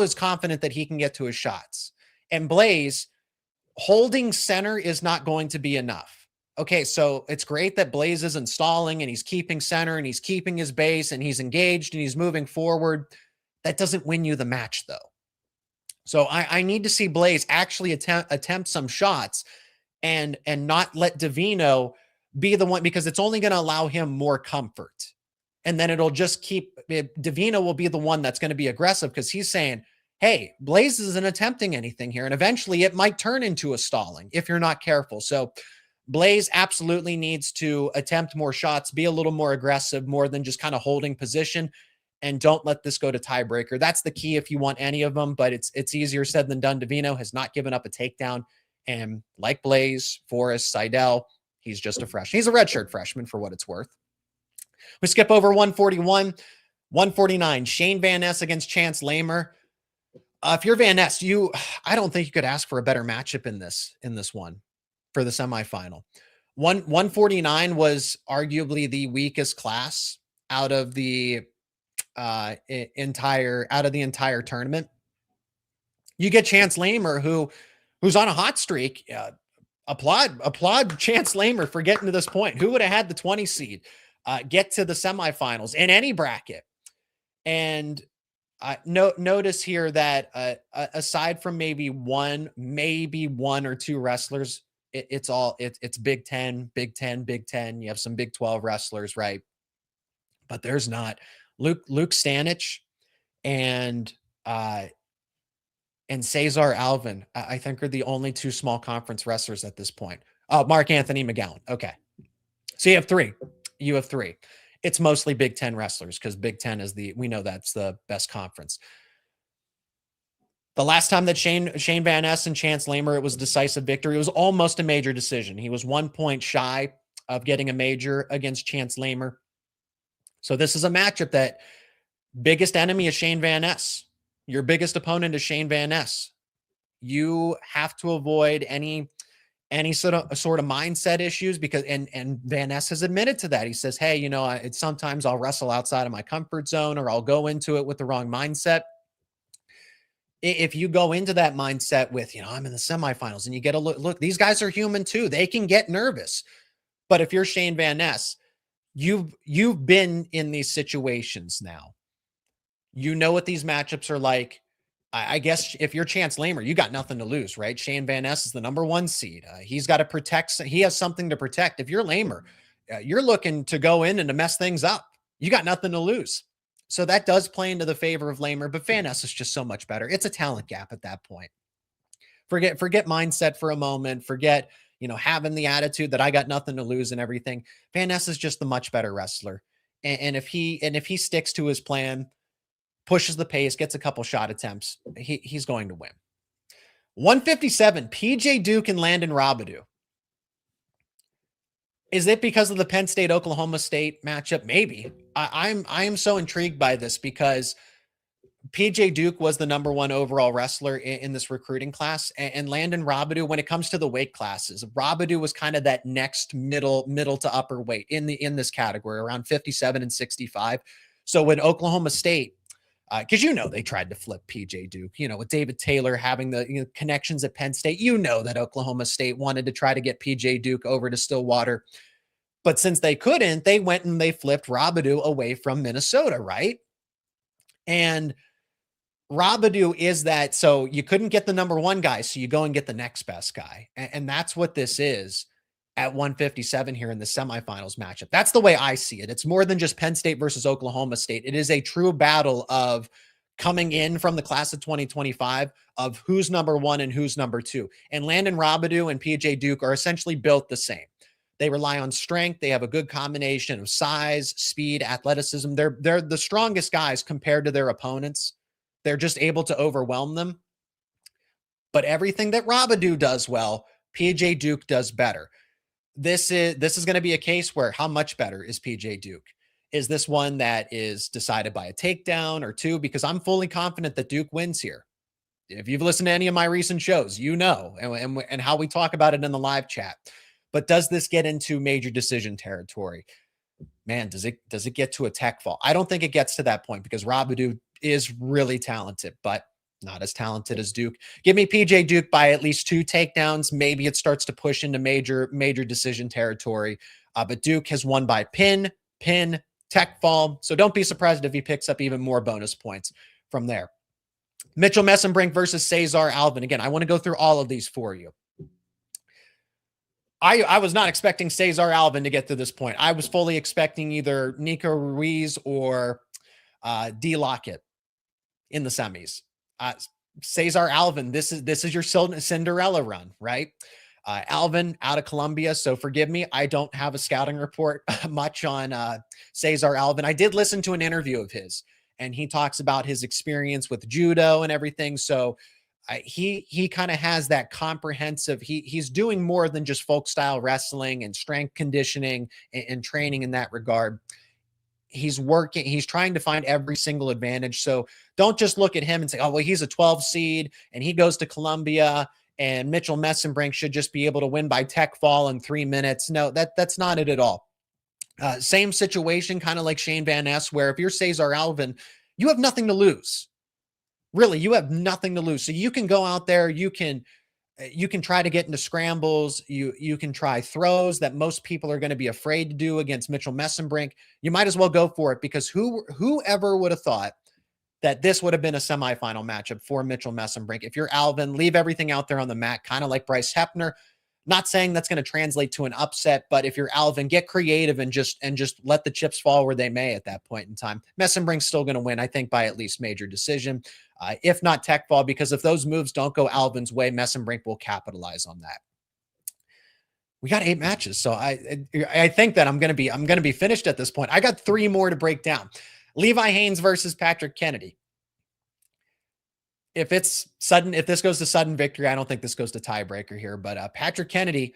is confident that he can get to his shots. And Blaze, holding center is not going to be enough. Okay, so it's great that Blaze is installing and he's keeping center and he's keeping his base and he's engaged and he's moving forward. That doesn't win you the match, though. So I need to see Blaze actually attempt some shots and not let Davino be the one, because it's only going to allow him more comfort. And then it'll just Davino will be the one that's going to be aggressive because he's saying, hey, Blaze isn't attempting anything here. And eventually it might turn into a stalling if you're not careful. So Blaze absolutely needs to attempt more shots, be a little more aggressive, more than just kind of holding position, and don't let this go to tiebreaker. That's the key if you want any of them, but it's easier said than done. Davino has not given up a takedown, and like Blaze, Forrest, Seidel, he's just a freshman. He's a redshirt freshman for what it's worth. We skip over 141, 149, Shayne Van Ness against Chance Lamer. If you're Van Ness, I don't think you could ask for a better matchup in this one for the semifinal. 149 was arguably the weakest class out of the entire tournament. You get Chance Lamer, who's on a hot streak. Applaud Chance Lamer for getting to this point. Who would have had the 20 seed get to the semifinals in any bracket? And notice here that aside from maybe one or two wrestlers, it's Big Ten. You have some Big 12 wrestlers, right? But there's not. Luke Stanich and Cesar Alvan, I think, are the only 2 small conference wrestlers at this point. Oh, Mark Anthony McGowan. Okay. So you have 3. It's mostly Big Ten wrestlers because Big Ten we know that's the best conference. The last time that Shayne Van Ness and Chance Lamer, it was a decisive victory. It was almost a major decision. He was 1 point shy of getting a major against Chance Lamer. So this is a matchup that biggest enemy is Shayne Van Ness. Your biggest opponent is Shayne Van Ness. You have to avoid any sort of mindset issues because and Van Ness has admitted to that. He says, hey, sometimes I'll wrestle outside of my comfort zone or I'll go into it with the wrong mindset. If you go into that mindset with, I'm in the semifinals and you get a look, these guys are human too. They can get nervous. But if you're Shayne Van Ness, you've been in these situations now. You know what these matchups are like. I guess if you're Chance Lamer, you got nothing to lose, right? Shayne Van Ness is the number 1 seed. He's got to protect. He has something to protect. If you're Lamer, you're looking to go in and to mess things up. You got nothing to lose. So that does play into the favor of Lamer, but Van Ness is just so much better. It's a talent gap at that point. Forget mindset for a moment. Forget, having the attitude that I got nothing to lose and everything. Van Ness is just the much better wrestler. And if he sticks to his plan, pushes the pace, gets a couple shot attempts, he's going to win. 157, PJ Duke and Landon Robideau. Is it because of the Penn State Oklahoma State matchup? Maybe. I am so intrigued by this because PJ Duke was the number 1 overall wrestler in this recruiting class, and Landon Robideau, when it comes to the weight classes, Robideau was kind of that next middle to upper weight in this category, around 57 and 65. So when Oklahoma State, because they tried to flip PJ Duke, with David Taylor having the connections at Penn State, that Oklahoma State wanted to try to get PJ Duke over to Stillwater. But since they couldn't, they went and they flipped Robideau away from Minnesota, right? And Robideau is that, so you couldn't get the number 1 guy, so you go and get the next best guy. And that's what this is at 157 here in the semifinals matchup. That's the way I see it. It's more than just Penn State versus Oklahoma State. It is a true battle of coming in from the class of 2025 of who's number 1 and who's number 2. And Landon Robideau and PJ Duke are essentially built the same. They rely on strength. They have a good combination of size, speed, athleticism. They're the strongest guys compared to their opponents. They're just able to overwhelm them. But everything that Robideau does well, PJ Duke does better. This is going to be a case where how much better is PJ Duke? Is this one that is decided by a takedown or 2? Because I'm fully confident that Duke wins here. If you've listened to any of my recent shows, and how we talk about it in the live chat. But does this get into major decision territory? Man, does it get to a tech fall? I don't think it gets to that point because Robideau is really talented, but not as talented as Duke. Give me PJ Duke by at least 2 takedowns. Maybe it starts to push into major decision territory. But Duke has won by pin, tech fall. So don't be surprised if he picks up even more bonus points from there. Mitchell Mesenbrink versus Cesar Alvan. Again, I want to go through all of these for you. I was not expecting Cesar Alvan to get to this point. I was fully expecting either Nico Ruiz or D. Lockett in the semis. Cesar Alvan, this is your Cinderella run, right? Alvan out of Columbia, so forgive me, I don't have a scouting report much on Cesar Alvan. I did listen to an interview of his, and he talks about his experience with judo and everything. So he kind of has that comprehensive. He's doing more than just folk style wrestling and strength conditioning and training in that regard. He's working, he's trying to find every single advantage. So don't just look at him and say, oh, well, he's a 12 seed and he goes to Columbia and Mitchell Mesenbrink should just be able to win by tech fall in 3 minutes. No, that's not it at all. Same situation, kind of like Shayne Van Ness, where if you're Cesar Alvan, you have nothing to lose. Really, you have nothing to lose. So you can go out there, you can try to get into scrambles. You can try throws that most people are going to be afraid to do against Mitchell Mesenbrink. You might as well go for it because whoever would have thought that this would have been a semifinal matchup for Mitchell Mesenbrink. If you're Alvan, leave everything out there on the mat, kind of like Bryce Hepner. Not saying that's going to translate to an upset, but if you're Alvan, get creative and just let the chips fall where they may at that point in time. Mesenbrink's still going to win, I think, by at least major decision, if not tech fall, because if those moves don't go Alvan's way, Mesenbrink will capitalize on that. We got 8 matches, so I think that I'm going to be finished at this point. I got 3 more to break down. Levi Haines versus Patrick Kennedy. If this goes to sudden victory, I don't think this goes to tiebreaker here, but Patrick Kennedy,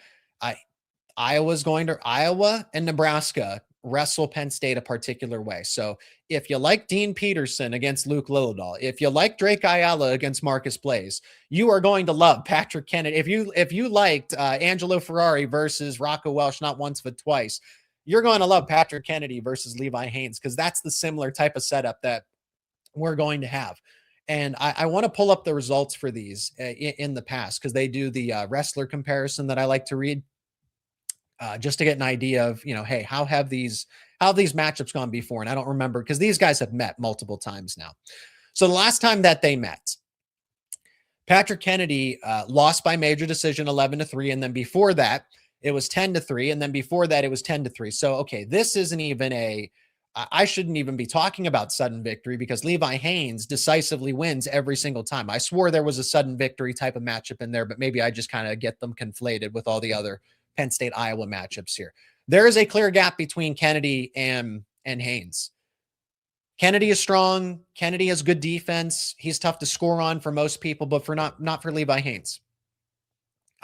Iowa and Nebraska wrestle Penn State a particular way. So if you like Dean Peterson against Luke Lilledahl, if you like Drake Ayala against Marcus Blaze, you are going to love Patrick Kennedy. If you liked Angelo Ferrari versus Rocco Welsh not once but twice, you're going to love Patrick Kennedy versus Levi Haines, because that's the similar type of setup that we're going to have. And I want to pull up the results for these in the past, because they do the wrestler comparison that I like to read, just to get an idea of, hey, how have these matchups gone before? And I don't remember, because these guys have met multiple times now. So the last time that they met, Patrick Kennedy lost by major decision 11-3. And then before that, it was 10-3. And then before that, it was 10-3. So, okay, this isn't even a I shouldn't even be talking about sudden victory because Levi Haines decisively wins every single time. I swore there was a sudden victory type of matchup in there, but maybe I just kind of get them conflated with all the other Penn State Iowa matchups here. There is a clear gap between Kennedy and Haines. Kennedy is strong. Kennedy has good defense. He's tough to score on for most people, but for not for Levi Haines.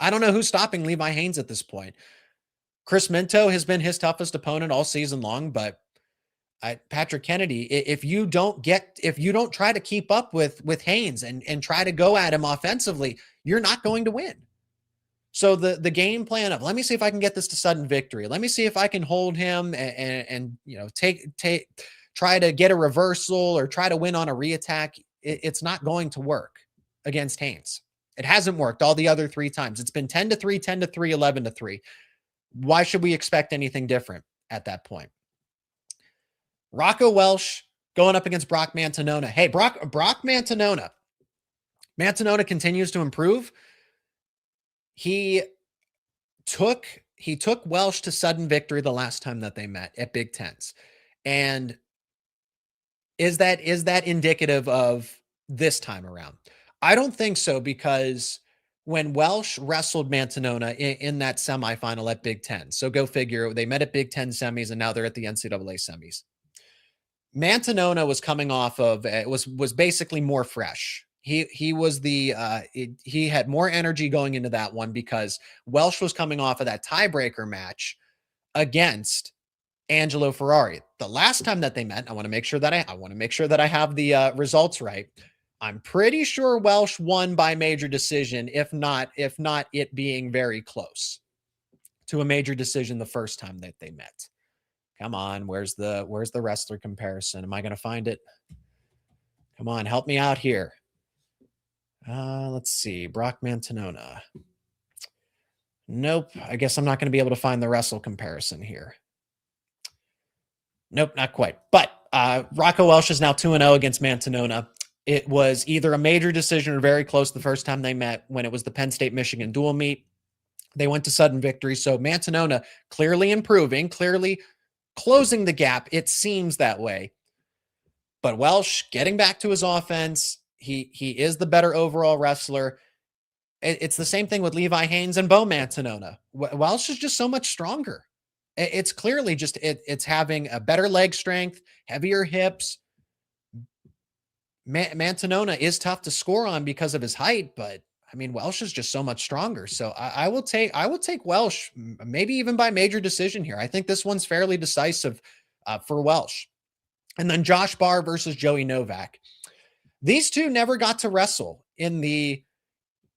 I don't know who's stopping Levi Haines at this point. Chris Minto has been his toughest opponent all season long, but Patrick Kennedy, if you don't try to keep up with Haines and try to go at him offensively, you're not going to win. So the game plan of, let me see if I can get this to sudden victory. Let me see if I can hold him and try to get a reversal or try to win on a reattack. It's not going to work against Haines. It hasn't worked all the other 3 times. It's been 10-3, 10-3, 11-3. Why should we expect anything different at that point? Rocco Welsh going up against Brock Mantanona. Hey, Brock Mantanona. Mantanona continues to improve. He took Welsh to sudden victory the last time that they met at Big Tens. And is that indicative of this time around? I don't think so, because when Welsh wrestled Mantanona in that semifinal at Big Ten, so go figure, they met at Big Ten semis and now they're at the NCAA semis. Mantanona was coming off of, was basically more fresh. He was he had more energy going into that one because Welsh was coming off of that tiebreaker match against Angelo Ferrari. The last time that they met, I want to make sure that I have the results right. I'm pretty sure Welsh won by major decision, if not it being very close to a major decision the first time that they met. Come on, where's the wrestler comparison? Am I going to find it? Come on, help me out here. Let's see, Brock Mantanona. Nope, I guess I'm not going to be able to find the wrestle comparison here. Nope, not quite. But Rocco Welsh is now 2-0 against Mantanona. It was either a major decision or very close the first time they met when it was the Penn State-Michigan dual meet. They went to sudden victory. So Mantanona clearly improving, clearly closing the gap. It seems that way. But Welsh getting back to his offense. He is the better overall wrestler. It's the same thing with Levi Haines and Bo Mantanona. Welsh is just so much stronger. It's clearly just it's having a better leg strength, heavier hips. Mantanona is tough to score on because of his height, but I mean, Welsh is just so much stronger. So I will take Welsh, maybe even by major decision here. I think this one's fairly decisive for Welsh. And then Josh Barr versus Joey Novak. These two never got to wrestle in the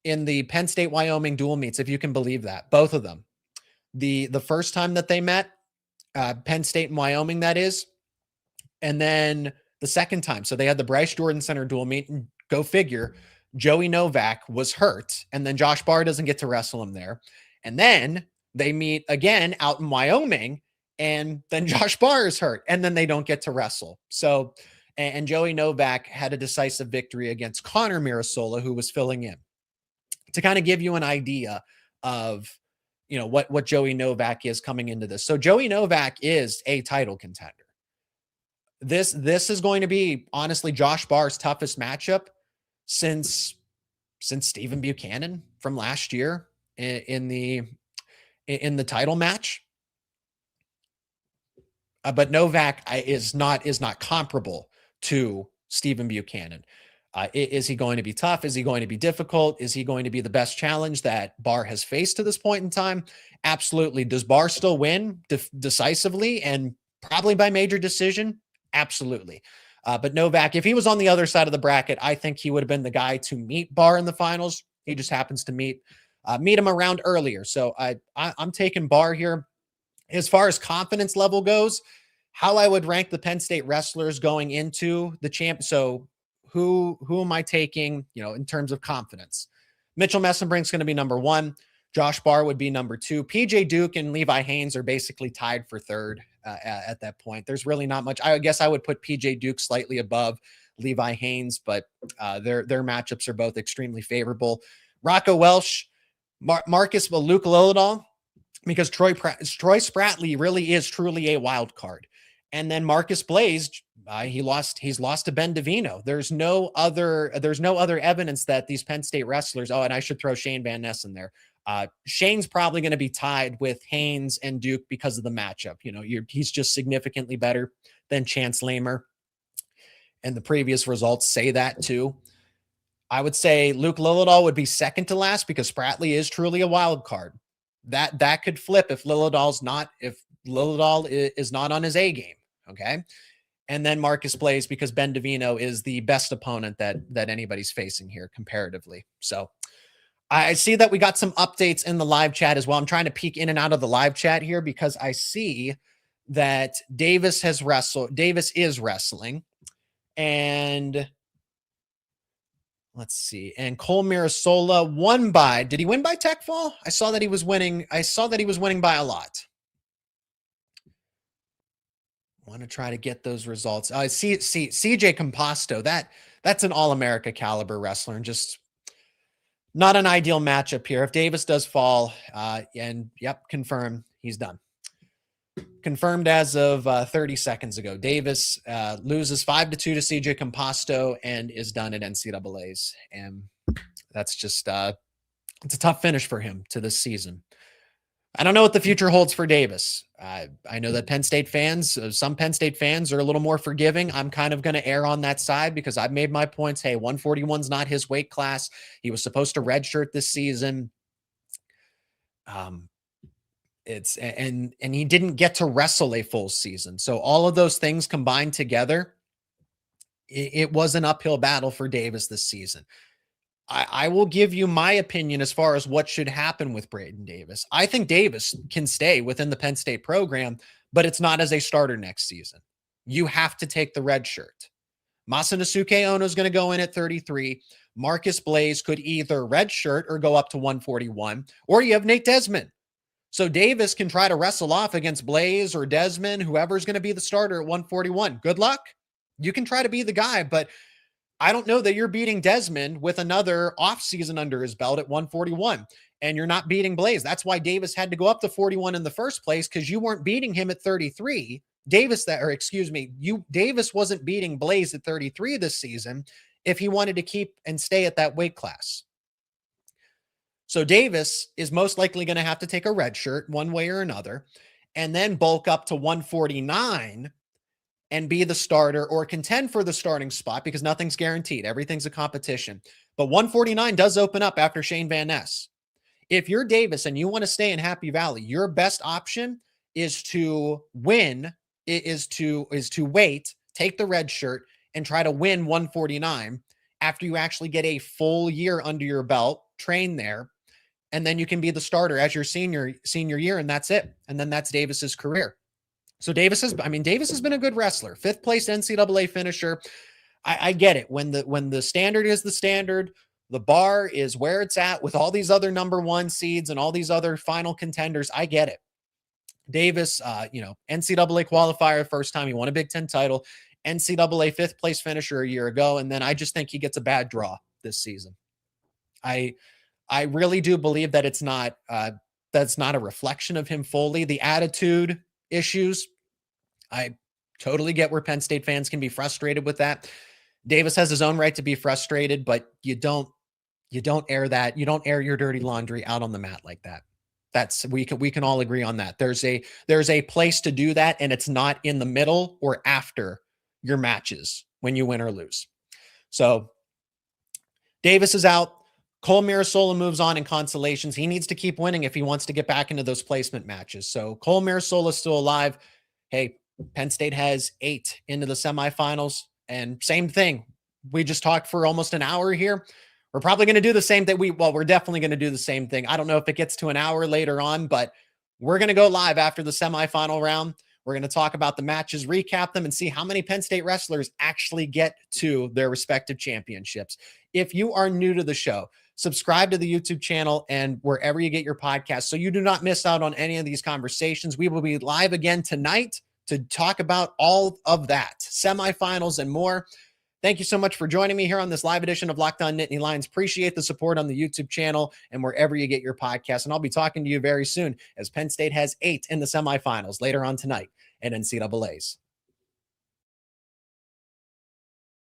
Penn State Wyoming dual meets, if you can believe that. Both of them. The first time that they met, Penn State and Wyoming, that is, and then the second time. So they had the Bryce Jordan Center dual meet, and go figure, Joey Novak was hurt, and then Josh Barr doesn't get to wrestle him there. And then they meet again out in Wyoming, and then Josh Barr is hurt, and then they don't get to wrestle. So, and Joey Novak had a decisive victory against Connor Mirasola, who was filling in, to kind of give you an idea of, you know, what Joey Novak is coming into this. So Joey Novak is a title contender. This is going to be, honestly, Josh Barr's toughest matchup since Stephen Buchanan from last year in the title match. But Novak is not comparable to Stephen Buchanan. Is he going to be tough? Is he going to be difficult? Is he going to be the best challenge that Barr has faced to this point in time? Absolutely. Does Barr still win decisively and probably by major decision? Absolutely. But Novak, if he was on the other side of the bracket, I think he would have been the guy to meet Barr in the finals. He just happens to meet him around earlier. So I'm taking Barr here. As far as confidence level goes, how I would rank the Penn State wrestlers going into the champ. So who am I taking, you know, in terms of confidence? Mitchell Mesenbrink's going to be number 1. Josh Barr would be number 2. PJ Duke and Levi Haines are basically tied for 3rd at that point. There's really not much. I guess I would put PJ Duke slightly above Levi Haines, but their matchups are both extremely favorable. Rocco Welsh, Luke Lilledahl, because Troy Spratley really is truly a wild card. And then Marcus Blaze, he's lost to Ben Davino. There's no other evidence that these Penn State wrestlers, and I should throw Shayne Van Ness in there. Shayne's probably going to be tied with Haines and Duke because of the matchup. He's just significantly better than Chance Lamer. And the previous results say that too. I would say Luke Lilledahl would be second to last because Spratley is truly a wild card. That could flip if Lilledahl is not on his A game. Okay. And then Marcus Blaze because Ben Davino is the best opponent that anybody's facing here comparatively. So I see that we got some updates in the live chat as well. I'm trying to peek in and out of the live chat here because I see that Davis is wrestling. And let's see. And Cole Mirasola won by, did he win by tech fall? I saw that he was winning by a lot. Want to try to get those results. I see CJ Composto. That's an All-America caliber wrestler and just not an ideal matchup here. If Davis does fall, and yep, confirmed, he's done. Confirmed as of 30 seconds ago. Davis loses 5-2 to CJ Composto and is done at NCAAs. And that's just, it's a tough finish for him to this season. I don't know what the future holds for Davis. I know that some Penn State fans are a little more forgiving. I'm kind of going to err on that side because I've made my points. Hey, 141's not his weight class. He was supposed to redshirt this season. And he didn't get to wrestle a full season. So all of those things combined together, it was an uphill battle for Davis this season. I will give you my opinion as far as what should happen with Brayden Davis. I think Davis can stay within the Penn State program, but it's not as a starter next season. You have to take the red shirt. Masanasuke Ono is going to go in at 33. Marcus Blaze could either redshirt or go up to 141, or you have Nate Desmond. So Davis can try to wrestle off against Blaze or Desmond, whoever's going to be the starter at 141. Good luck. You can try to be the guy, but I don't know that you're beating Desmond with another offseason under his belt at 141, and you're not beating Blaze. That's why Davis had to go up to 41 in the first place, because you weren't beating him at 33. Davis wasn't beating Blaze at 33 this season if he wanted to keep and stay at that weight class. So Davis is most likely going to have to take a red shirt one way or another, and then bulk up to 149 and be the starter or contend for the starting spot, because nothing's guaranteed. Everything's a competition. But 149 does open up after Shayne Van Ness. If you're Davis and you want to stay in Happy Valley, your best option is to win, is to wait, take the red shirt, and try to win 149 after you actually get a full year under your belt, train there, and then you can be the starter as your senior year, and that's it. And then that's Davis's career. So Davis has been a good wrestler. 5th place NCAA finisher. I get it. When the standard is the standard, the bar is where it's at with all these other number 1 seeds and all these other final contenders. I get it. Davis, NCAA qualifier first time. He won a Big Ten title. NCAA 5th place finisher a year ago. And then I just think he gets a bad draw this season. I really do believe that that's not a reflection of him fully. The attitude issues, I totally get where Penn State fans can be frustrated with that. Davis has his own right to be frustrated, but you don't air that. You don't air your dirty laundry out on the mat like that. We can all agree on that. There's a place to do that, and it's not in the middle or after your matches when you win or lose. So Davis is out. Cole Mirasola moves on in consolations. He needs to keep winning if he wants to get back into those placement matches. So Cole Mirasola is still alive. Hey, Penn State has 8 into the semifinals, and same thing. We just talked for almost an hour here. We're probably going to do the same thing. We're definitely going to do the same thing. I don't know if it gets to an hour later on, but we're going to go live after the semifinal round. We're going to talk about the matches, recap them, and see how many Penn State wrestlers actually get to their respective championships. If you are new to the show, subscribe to the YouTube channel and wherever you get your podcasts so you do not miss out on any of these conversations. We will be live again tonight to talk about all of that, semifinals and more. Thank you so much for joining me here on this live edition of Locked On Nittany Lions. Appreciate the support on the YouTube channel and wherever you get your podcasts. And I'll be talking to you very soon as Penn State has 8 in the semifinals later on tonight at NCAAs.